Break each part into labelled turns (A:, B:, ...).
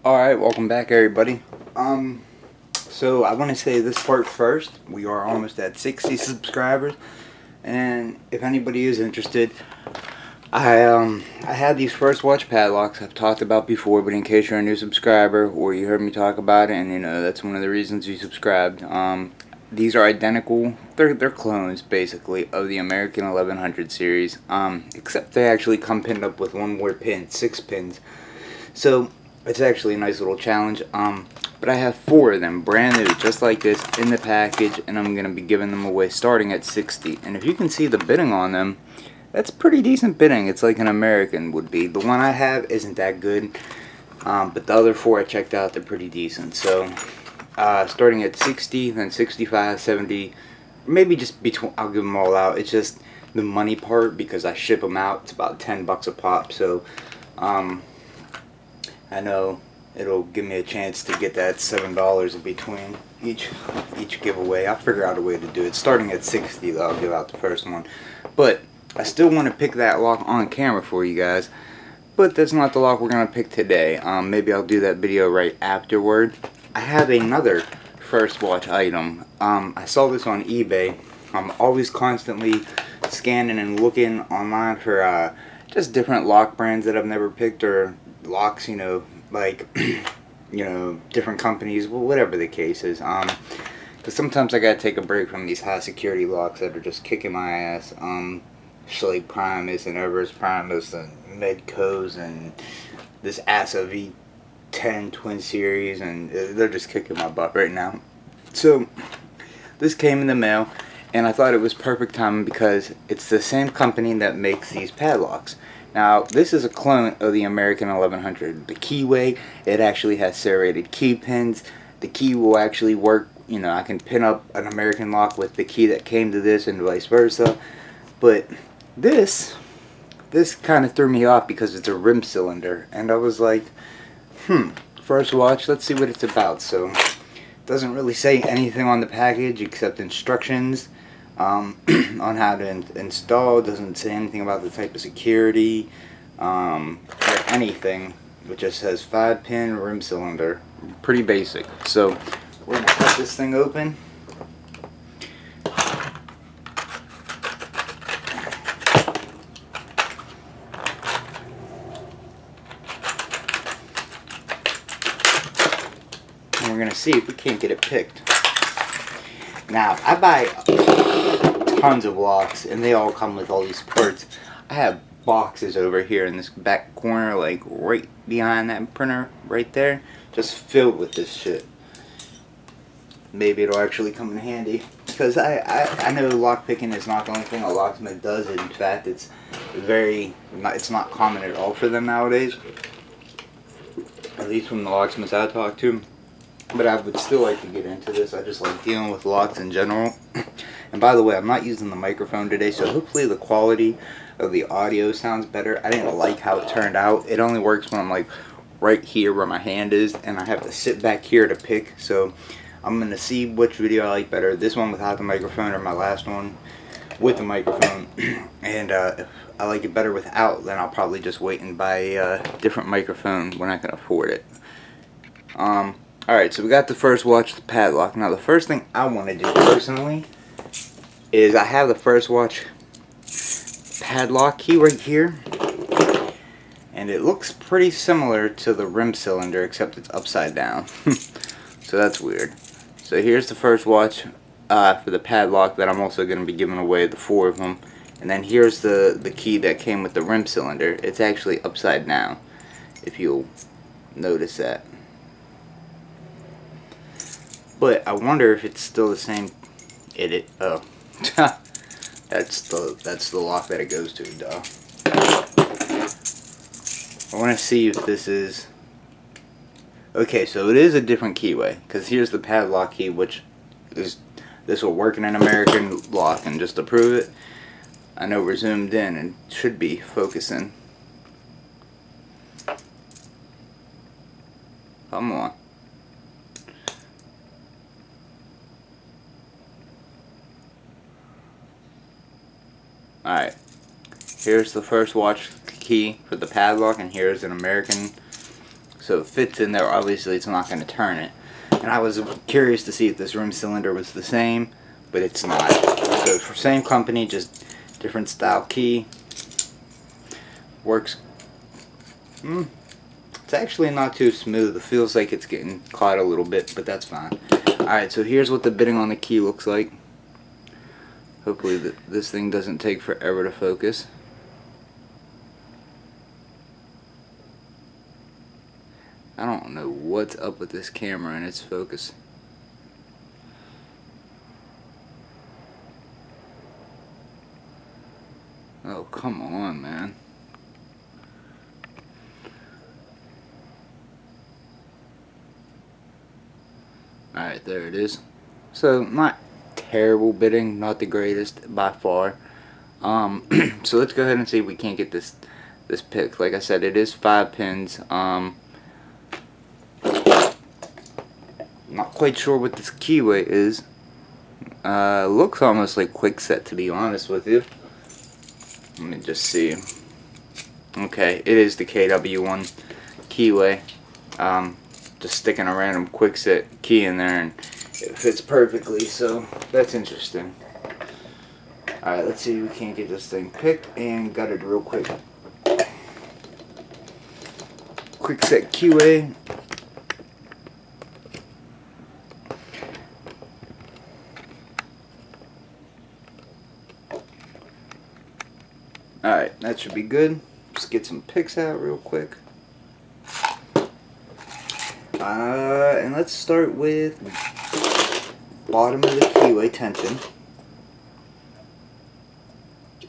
A: Alright, welcome back everybody. So I want to say this part first. We are almost at 60 subscribers, and if anybody is interested, I had these first watch padlocks I've talked about before, but in case you're a new subscriber or you heard me talk about it and you know that's one of the reasons you subscribed, these are identical. They're clones basically of the American 1100 series, except they actually come pinned up with one more pin, 6 pins. So it's actually a nice little challenge. But I have 4 of them brand new, just like this, in the package, and I'm going to be giving them away starting at 60. And if you can see the bidding on them, that's pretty decent bidding. It's like an American would be. The one I have isn't that good, but the other 4 I checked out, they're pretty decent. So starting at 60, then 65, 70, maybe just between, I'll give them all out. It's just the money part, because I ship them out, it's about 10 bucks a pop. So I know it'll give me a chance to get that $7 in between each giveaway. I'll figure out a way to do it. Starting at 60 though, I'll give out the first one. But I still want to pick that lock on camera for you guys. But that's not the lock we're going to pick today. Maybe I'll do that video right afterward. I have another first watch item. I saw this on eBay. I'm always constantly scanning and looking online for just different lock brands that I've never picked, or locks, you know, like you know, different companies, well, whatever the case is. Because sometimes I gotta take a break from these high security locks that are just kicking my ass. Schlage Primus and Everest Primus and Medcos and this ASA V10 Twin Series, and they're just kicking my butt right now. So this came in the mail, and I thought it was perfect timing because it's the same company that makes these padlocks. Now, this is a clone of the American 1100. The keyway, it actually has serrated key pins. The key will actually work, you know, I can pin up an American lock with the key that came to this and vice versa. But this kind of threw me off because it's a rim cylinder. And I was like, first watch, let's see what it's about. So, it doesn't really say anything on the package except instructions on how to install. It doesn't say anything about the type of security or anything. It just says 5-pin rim cylinder. Pretty basic. So we're gonna cut this thing open. And we're gonna see if we can't get it picked. Now, I buy tons of locks, and they all come with all these parts. I have boxes over here in this back corner, like right behind that printer, right there, just filled with this shit. Maybe it'll actually come in handy, because I know lock picking is not the only thing a locksmith does. In fact, it's not common at all for them nowadays. At least from the locksmiths I talk to. But I would still like to get into this. I just like dealing with locks in general. And by the way, I'm not using the microphone today, so hopefully the quality of the audio sounds better. I didn't like how it turned out. It only works when I'm like right here where my hand is, and I have to sit back here to pick. So I'm going to see which video I like better. This one without the microphone, or my last one with the microphone. And if I like it better without, then I'll probably just wait and buy a different microphone when I can afford it. Alright, so we got the first watch, the padlock. Now the first thing I want to do personally is I have the first watch padlock key right here. And it looks pretty similar to the rim cylinder, except it's upside down. So that's weird. So here's the first watch for the padlock that I'm also going to be giving away, the 4 of them. And then here's the key that came with the rim cylinder. It's actually upside down, if you'll notice that. But I wonder if it's still the same. Oh, that's the lock that it goes to. Duh. I want to see if this is okay. So it is a different keyway, because here's the padlock key, which is this will work in an American lock. And just to prove it, I know we're zoomed in and should be focusing. Come on. Alright, here's the first watch key for the padlock, and here's an American so it fits in there. Obviously it's not going to turn it. And I was curious to see if this rim cylinder was the same, but it's not. So for same company, just different style key. Works. It's actually not too smooth. It feels like it's getting caught a little bit, but that's fine. Alright, so here's what the bitting on the key looks like. Hopefully this thing doesn't take forever to focus. I don't know what's up with this camera and its focus. Oh, come on, man. Alright, there it is. So, not terrible bitting, not the greatest by far. So let's go ahead and see if we can't get this picked. Like I said, it is 5 pins. Not quite sure what this keyway is. Looks almost like quickset, to be honest with you. Let me just see. Okay, it is the KW1 keyway. Just sticking a random quickset key in there and it fits perfectly, so that's interesting. Alright, let's see if we can't get this thing picked and gutted real quick. Quickset keyway. Alright, that should be good. Just get some picks out real quick. And let's start with bottom of the keyway tension.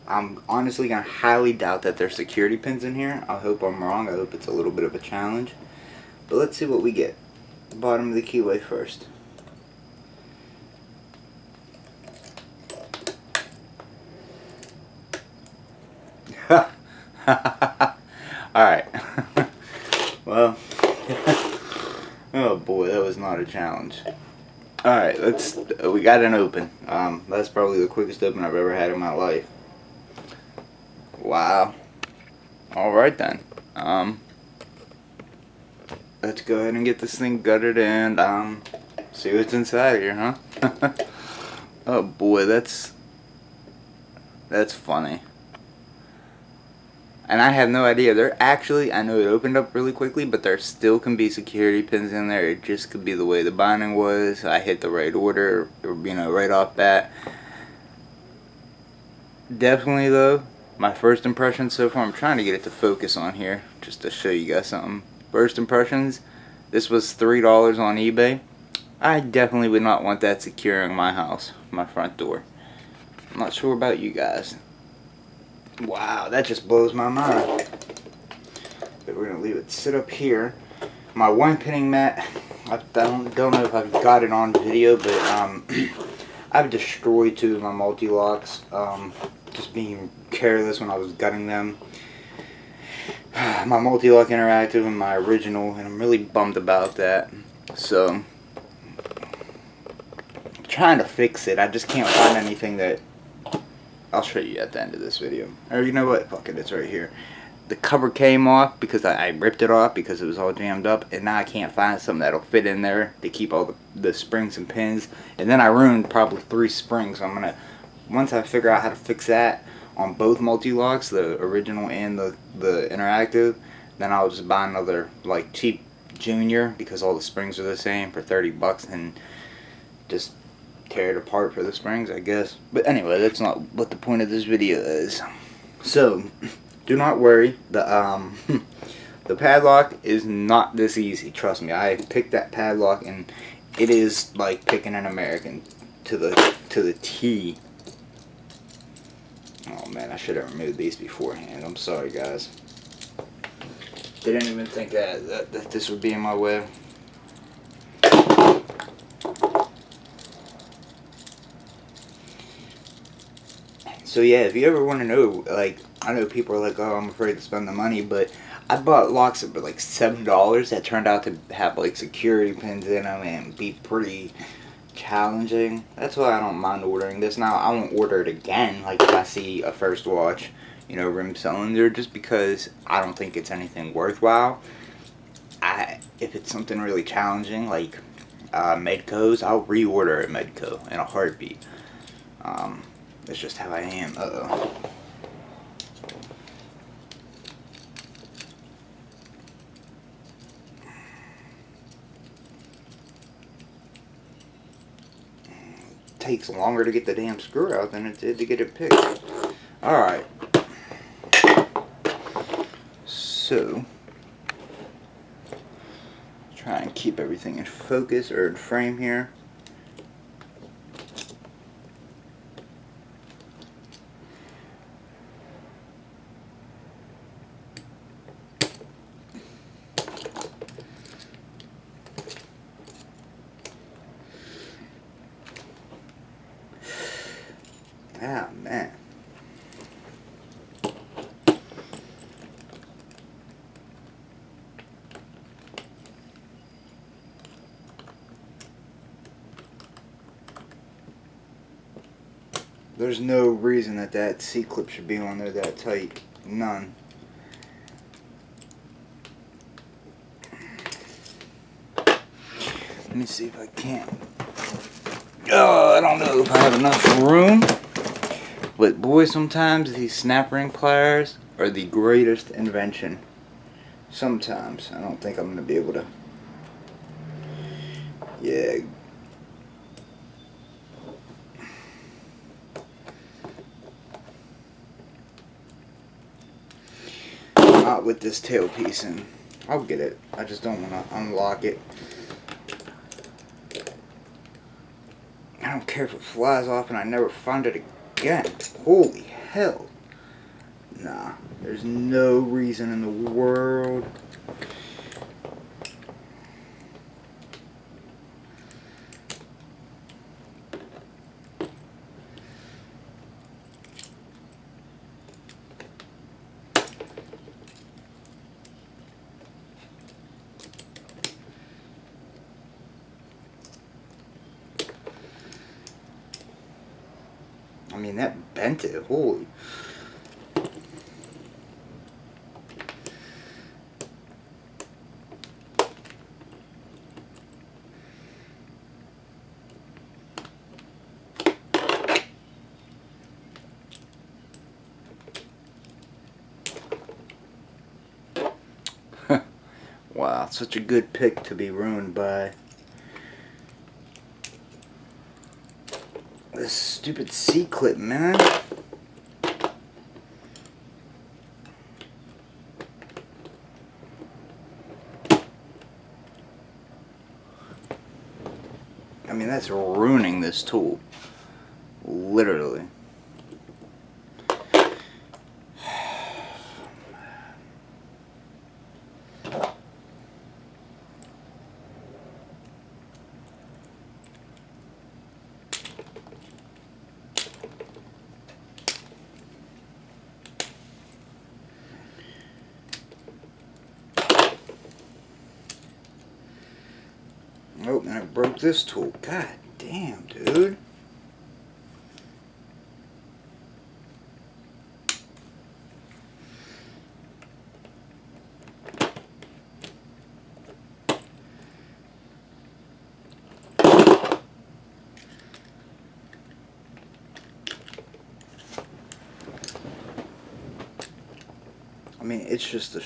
A: I'm honestly going to highly doubt that there's security pins in here. I hope I'm wrong. I hope it's a little bit of a challenge. But let's see what we get. Bottom of the keyway first. Alright. Well, oh boy, that was not a challenge. Alright, we got an open. That's probably the quickest open I've ever had in my life. Wow. Alright then. Let's go ahead and get this thing gutted and see what's inside here, huh? Oh boy, that's funny. And I have no idea. There actually, I know it opened up really quickly, but there still can be security pins in there. It just could be the way the binding was. I hit the right order, you know, right off bat. Definitely though, my first impression so far, I'm trying to get it to focus on here, just to show you guys something. First impressions, this was $3 on eBay. I definitely would not want that securing my house, my front door. I'm not sure about you guys. Wow, that just blows my mind. But we're gonna leave it sit up here. My one pinning mat, I don't know if I've got it on video, but I've destroyed 2 of my multi-locks. Just being careless when I was gutting them. My multi-lock interactive and my original, and I'm really bummed about that. So I'm trying to fix it. I just can't find anything that I'll show you at the end of this video. Or you know what? Fuck it, it's right here. The cover came off because I ripped it off because it was all jammed up, and now I can't find something that'll fit in there to keep all the springs and pins. And then I ruined probably 3 springs. So I'm gonna, once I figure out how to fix that on both multi-locks, the original and the interactive, then I'll just buy another like cheap junior because all the springs are the same for 30 bucks and just tear it apart for the springs, I guess. But anyway, that's not what the point of this video is. So do not worry, the padlock is not this easy. Trust me, I picked that padlock and it is like picking an American to the T. Oh man, I should have removed these beforehand. I'm sorry guys. Didn't even think that this would be in my way. So yeah, if you ever want to know, like, I know people are like, oh, I'm afraid to spend the money, but I bought locks that were like $7 that turned out to have like security pins in them and be pretty challenging. That's why I don't mind ordering this. Now, I won't order it again, like if I see a first watch, you know, rim cylinder, just because I don't think it's anything worthwhile. if it's something really challenging, like Medco's, I'll reorder a Medco in a heartbeat. That's just how I am. Uh-oh. Takes longer to get the damn screw out than it did to get it picked. Alright. So, try and keep everything in focus or in frame here. Ah, man. There's no reason that that C-clip should be on there that tight. None. Let me see if I can. Oh, I don't know if I have enough room. But boy, sometimes these snap ring pliers are the greatest invention. Sometimes. I don't think I'm going to be able to. Yeah. Not with this tailpiece in. I'll get it. I just don't want to unlock it. I don't care if it flies off and I never find it again. Holy hell. Nah, there's no reason in the world. I mean, that bent it. Holy. Wow, such a good pick to be ruined by. This stupid C-clip, man. I mean, that's ruining this tool. Literally. Oh, and I broke this tool. God damn, dude. I mean, it's just a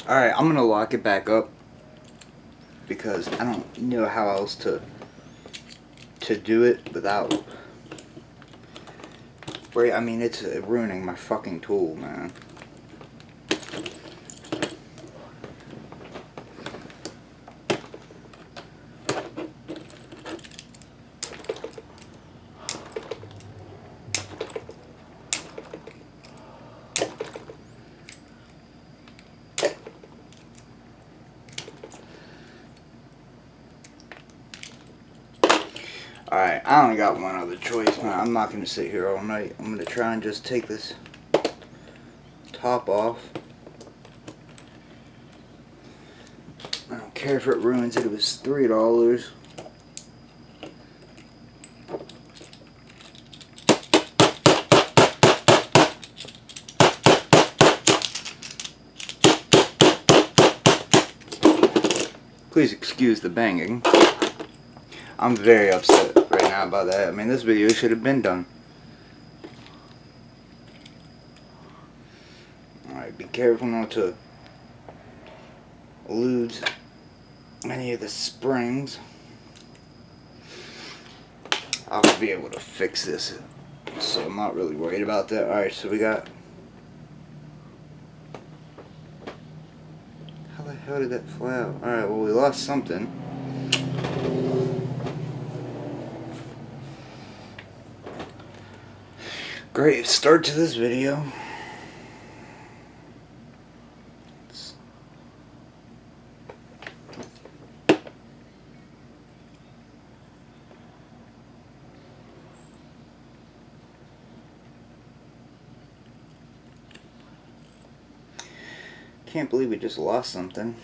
A: Alright, I'm gonna lock it back up because I don't know how else to do it without. Wait, I mean, it's ruining my fucking tool, man. Alright, I only got one other choice, man. I'm not going to sit here all night. I'm going to try and just take this top off. I don't care if it ruins it. It was $3. Please excuse the banging. I'm very upset right now about that. I mean, this video should have been done. Alright, be careful not to lose any of the springs. I'll be able to fix this, so I'm not really worried about that. Alright, so we got... How the hell did that fly out? Alright, well, we lost something. Great start to this video. Can't believe we just lost something.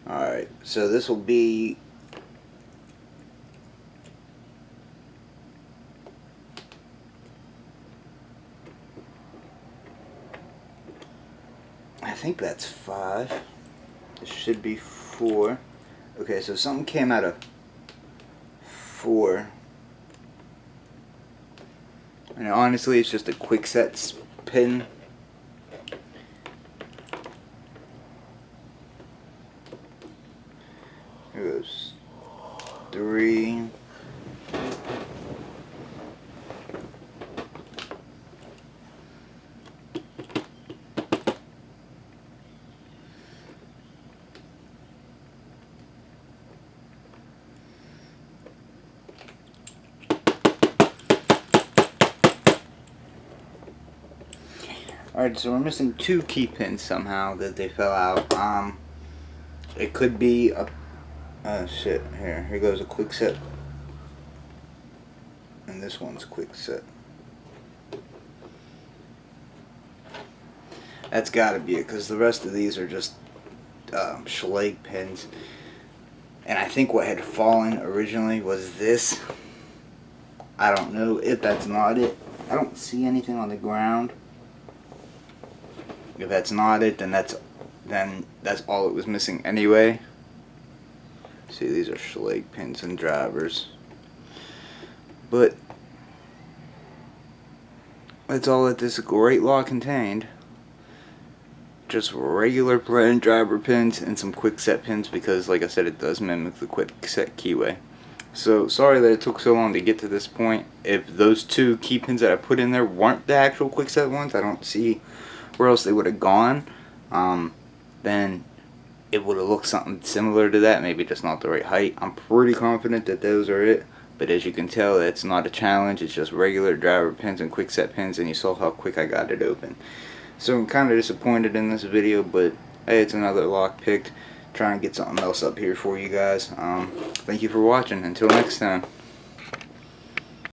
A: Alright, so this will be I think that's 5. This should be 4. Okay, so something came out of 4. And honestly, it's just a quick set pin. Here goes 3. Alright, so we're missing 2 key pins somehow that they fell out. It could be a shit. Here goes a quick set. And this one's quick set. That's gotta be it, because the rest of these are just schlag pins. And I think what had fallen originally was this. I don't know if that's not it. I don't see anything on the ground. If that's not it, then that's all it was missing anyway. See, these are schlag pins and drivers. But that's all that this great lock contained. Just regular plain driver pins and some quick set pins, because like I said, it does mimic the quick set keyway. So sorry that it took so long to get to this point. If those 2 key pins that I put in there weren't the actual quick set ones, I don't see where else they would have gone. Then it would have looked something similar to that, maybe just not the right height. I'm pretty confident that those are it, but as you can tell, it's not a challenge. It's just regular driver pins and quick set pins, and you saw how quick I got it open. So I'm kind of disappointed in this video, but hey, it's another lock picked. Trying to get something else up here for you guys. Thank you for watching. Until next time.